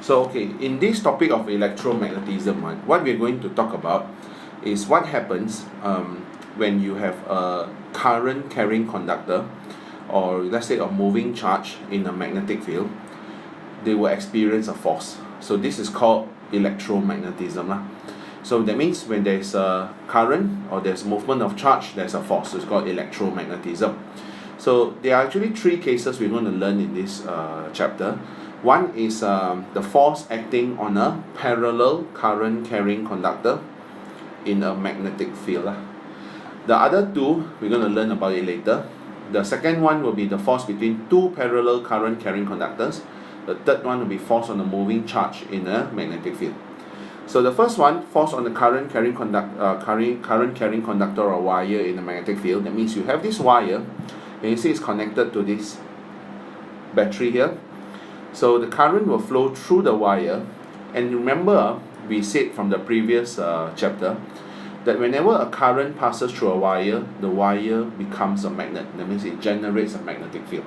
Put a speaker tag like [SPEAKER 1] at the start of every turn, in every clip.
[SPEAKER 1] So okay, in this topic of electromagnetism, right, what we're going to talk about is what happens when you have a current carrying conductor, or let's say a moving charge in a magnetic field. They will experience a force. So this is called electromagnetism lah. So that means when there's a current or there's movement of charge, there's a force. So it's called electromagnetism. So there are actually three cases we're going to learn in this chapter. One is the force acting on a parallel current carrying conductor in a magnetic field. The other two, we're going to learn about it later. The second one will be the force between two parallel current carrying conductors. The third one will be force on a moving charge in a magnetic field. So the first one, force on the current carrying conductor or wire in a magnetic field. That means you have this wire, and you see it's connected to this battery here. So the current will flow through the wire, and remember we said from the previous chapter that whenever a current passes through a wire, the wire becomes a magnet. That means it generates a magnetic field.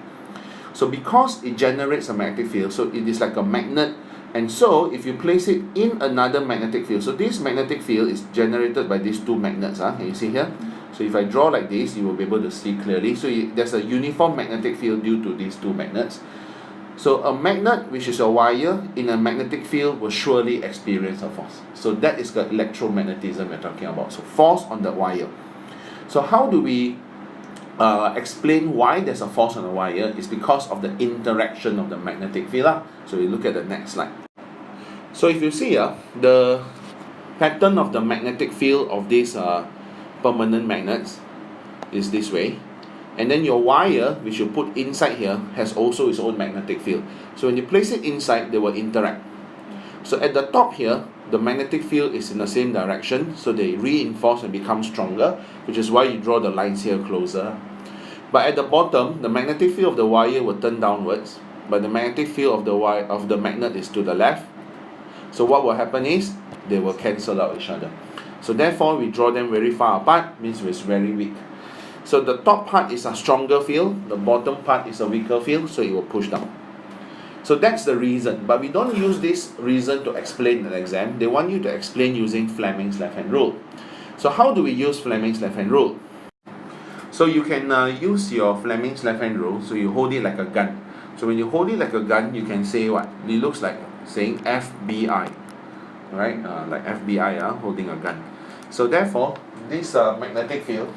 [SPEAKER 1] So because it generates a magnetic field, so it is like a magnet, and so if you place it in another magnetic field, so this magnetic field is generated by these two magnets. Can you see here? So if I draw like this, you will be able to see clearly. So there's a uniform magnetic field due to these two magnets. So a magnet, which is a wire in a magnetic field, will surely experience a force. So that is the electromagnetism we're talking about. So force on the wire. So how do we explain why there's a force on the wire? Is because of the interaction of the magnetic field. So we look at the next slide. So if you see the pattern of the magnetic field of these permanent magnets is this way. And then your wire, which you put inside here, has also its own magnetic field. So when you place it inside, they will interact. So at the top here, the magnetic field is in the same direction, so they reinforce and become stronger, which is why you draw the lines here closer. But at the bottom, the magnetic field of the wire will turn downwards, but the magnetic field of the magnet is to the left. So what will happen is they will cancel out each other. So therefore, we draw them very far apart, means it's very weak. So the top part is a stronger field, the bottom part is a weaker field, so it will push down. So that's the reason, but we don't use this reason to explain an exam. They want you to explain using Fleming's left-hand rule. So how do we use Fleming's left-hand rule? So you can use your Fleming's left-hand rule, so you hold it like a gun. So when you hold it like a gun, you can say what? It looks like saying FBI, right? Like FBI holding a gun. So therefore, this magnetic field,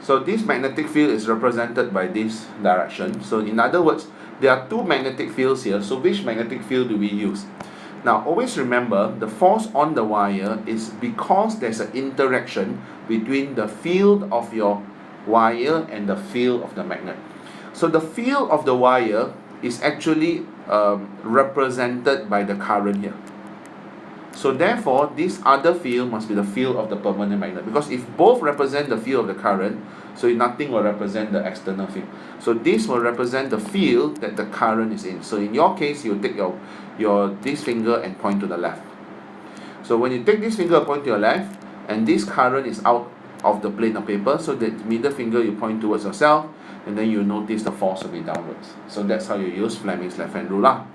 [SPEAKER 1] so this magnetic field is represented by this direction. So in other words, there are two magnetic fields here. So which magnetic field do we use? Now always remember, the force on the wire is because there's an interaction between the field of your wire and the field of the magnet. So the field of the wire is actually represented by the current here. So therefore, this other field must be the field of the permanent magnet, because if both represent the field of the current, so nothing will represent the external field. So this will represent the field that the current is in. So in your case, you take your this finger and point to the left. So when you take this finger and point to your left, and this current is out of the plane of paper, so the middle finger you point towards yourself, and then you notice the force will be downwards. So that's how you use Fleming's left-hand rule.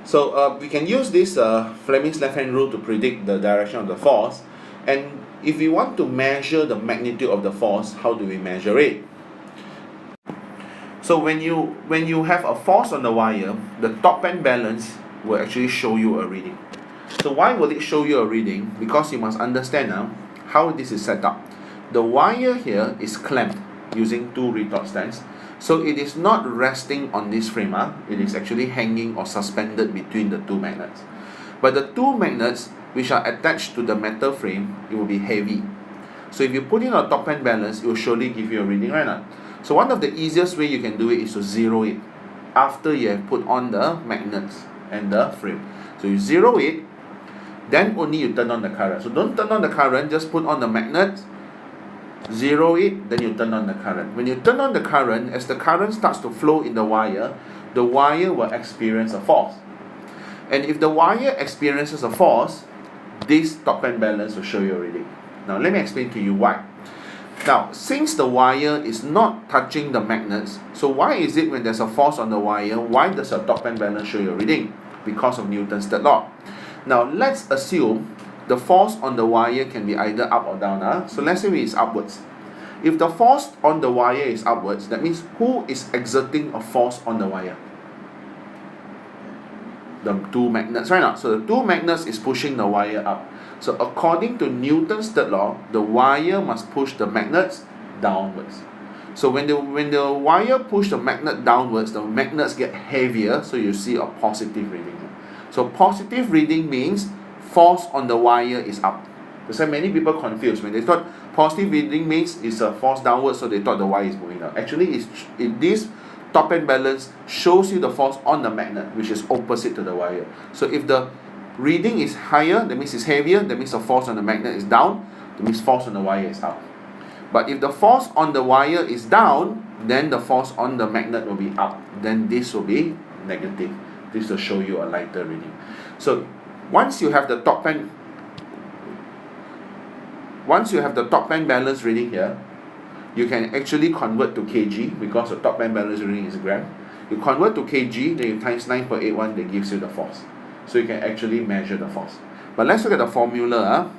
[SPEAKER 1] So we can use this Fleming's left-hand rule to predict the direction of the force. And if we want to measure the magnitude of the force, how do we measure it? So when you have a force on the wire, the top end balance will actually show you a reading. So why will it show you a reading? Because you must understand how this is set up. The wire here is clamped using two retort stands. So it is not resting on this frame. It is actually hanging or suspended between the two magnets. But the two magnets which are attached to the metal frame, it will be heavy. So if you put in a top end balance, it will surely give you a reading, right? So one of the easiest way you can do it is to zero it after you have put on the magnets and the frame. So you zero it, then only you turn on the current. So don't turn on the current, just put on the magnets, zero it, then you turn on the current. When you turn on the current, as the current starts to flow in the wire will experience a force. And if the wire experiences a force, this top end balance will show you a reading. Now let me explain to you why. Now, since the wire is not touching the magnets, so why is it when there's a force on the wire, why does your top end balance show you a reading? because of Newton's third law. Now let's assume the force on the wire can be either up or down. So let's say it's upwards. If the force on the wire is upwards, that means who is exerting a force on the wire? The two magnets, right now. So the two magnets is pushing the wire up. So according to Newton's third law, the wire must push the magnets downwards. So when the wire push the magnet downwards, the magnets get heavier, so you see a positive reading. So positive reading means force on the wire is up. That's why many people confused when they thought positive reading means it's a force downwards, so they thought the wire is moving down. Actually, this top end balance shows you the force on the magnet, which is opposite to the wire. So if the reading is higher, that means it's heavier, that means the force on the magnet is down, that means force on the wire is up. But if the force on the wire is down, then the force on the magnet will be up. Then this will be negative. This will show you a lighter reading. So once you have the top end balance reading here, you can actually convert to kg, because the top end balance reading is gram. You convert to kg, then you times 9.81, that gives you the force. So you can actually measure the force. But let's look at the formula.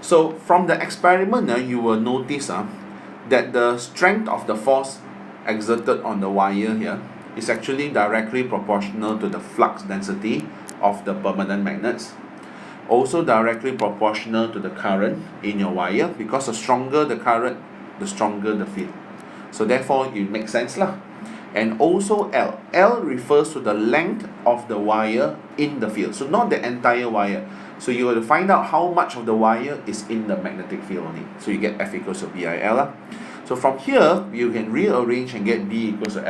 [SPEAKER 1] So from the experiment, you will notice that the strength of the force exerted on the wire here is actually directly proportional to the flux density of the permanent magnets. Also directly proportional to the current in your wire, because the stronger the current, the stronger the field. So therefore it makes sense lah. And also L. L refers to the length of the wire in the field. So not the entire wire. So you have to find out how much of the wire is in the magnetic field only. So you get F equals to BIL lah. So from here, you can rearrange and get B equals to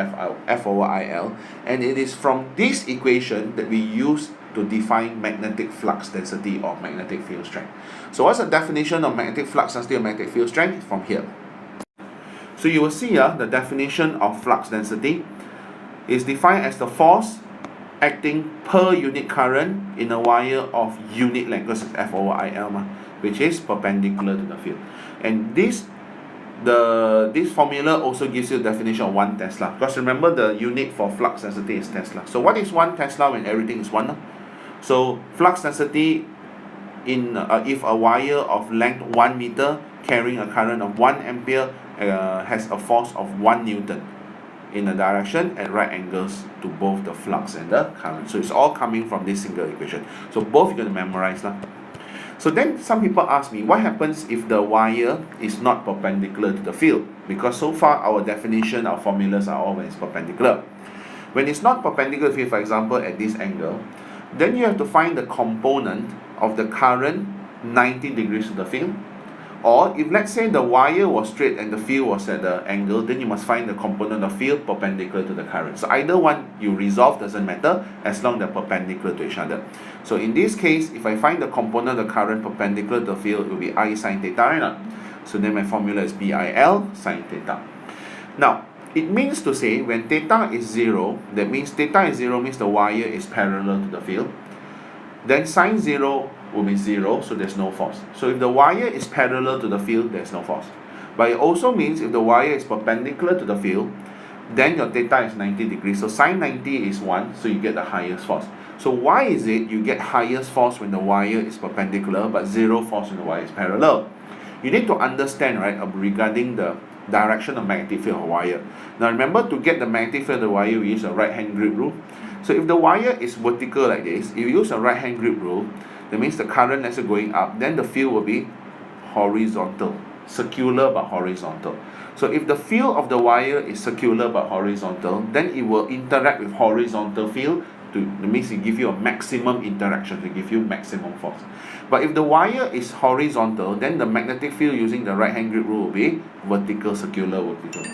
[SPEAKER 1] F over IL. And it is from this equation that we use to define magnetic flux density or magnetic field strength. So what's the definition of magnetic flux density or magnetic field strength? From here. So you will see the definition of flux density is defined as the force acting per unit current in a wire of unit length, because it's F over IL, which is perpendicular to the field. And this formula also gives you the definition of 1 Tesla, because remember the unit for flux density is Tesla. So what is 1 Tesla when everything is 1? So flux density in if a wire of length 1 meter carrying a current of 1 ampere has a force of 1 Newton in a direction at right angles to both the flux and the current. So it's all coming from this single equation. So both you're going to memorize now. So then some people ask me, what happens if the wire is not perpendicular to the field? Because so far our definition, our formulas are always perpendicular. When it's not perpendicular to the field, for example at this angle, then you have to find the component of the current 90 degrees to the field. Or if let's say the wire was straight and the field was at the angle, then you must find the component of field perpendicular to the current. So either one you resolve, doesn't matter, as long as they're perpendicular to each other. So in this case, if I find the component of the current perpendicular to the field, it will be I sine theta, right? So then my formula is BIL sine theta. Now, it means to say when theta is 0, that means theta is 0 means the wire is parallel to the field. Then sine 0 will be 0, so there's no force. So if the wire is parallel to the field, there's no force. But it also means if the wire is perpendicular to the field, then your theta is 90 degrees. So sine 90 is 1, so you get the highest force. So why is it you get highest force when the wire is perpendicular, but 0 force when the wire is parallel? You need to understand, right, regarding the direction of magnetic field of wire. Now remember, to get the magnetic field of the wire, we use a right hand grip rule. So if the wire is vertical like this, if you use a right hand grip rule, that means the current as going up, then the field will be horizontal, circular but horizontal. So if the field of the wire is circular but horizontal, then it will interact with horizontal field. That means it gives you a maximum interaction, to give you maximum force. But if the wire is horizontal, then the magnetic field using the right hand grip rule will be vertical, circular, vertical.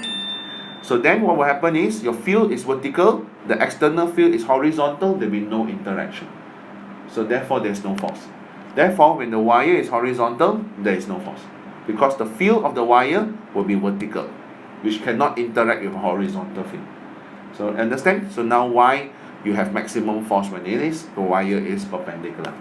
[SPEAKER 1] So then what will happen is your field is vertical, the external field is horizontal, there will be no interaction. So therefore there's no force. Therefore when the wire is horizontal, there is no force, because the field of the wire will be vertical, which cannot interact with horizontal field. So understand? So now why you have maximum force when the wire is perpendicular.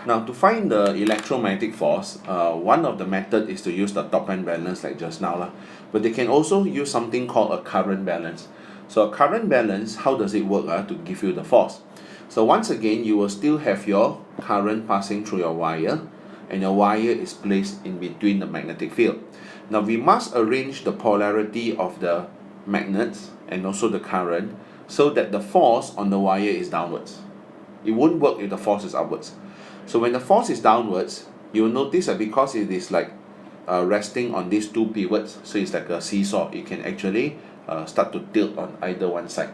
[SPEAKER 1] Now to find the electromagnetic force, one of the method is to use the top end balance like just now. But they can also use something called a current balance. So a current balance, how does it work to give you the force? So once again, you will still have your current passing through your wire, and your wire is placed in between the magnetic field. Now we must arrange the polarity of the magnets and also the current so that the force on the wire is downwards. It won't work if the force is upwards. So when the force is downwards, you will notice that because it is like resting on these two pivots, so it's like a seesaw, it can actually start to tilt on either one side.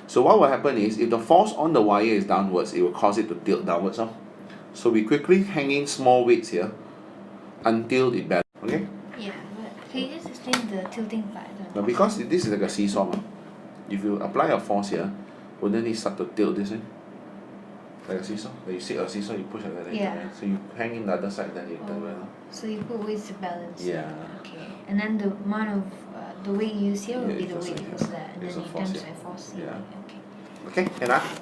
[SPEAKER 1] So what will happen is, if the force on the wire is downwards, it will cause it to tilt downwards. So we quickly hang in small weights here until it balances. Okay?
[SPEAKER 2] Yeah, but can you just explain the tilting part?
[SPEAKER 1] Now because this is like a seesaw, if you apply a force here, wouldn't it start to tilt this way? Like a seesaw? Like you see a seesaw, you push like that.
[SPEAKER 2] Yeah.
[SPEAKER 1] So you hang in the other side, then you turn around.
[SPEAKER 2] So you put weights to balance.
[SPEAKER 1] Yeah.
[SPEAKER 2] Okay. And then the amount of the weight you use here will be the
[SPEAKER 1] it's
[SPEAKER 2] weight
[SPEAKER 1] also-
[SPEAKER 2] used there, and
[SPEAKER 1] there's
[SPEAKER 2] then
[SPEAKER 1] a
[SPEAKER 2] in
[SPEAKER 1] force
[SPEAKER 2] terms
[SPEAKER 1] here.
[SPEAKER 2] of force.
[SPEAKER 1] Yeah.
[SPEAKER 2] Okay.
[SPEAKER 1] Okay, enough.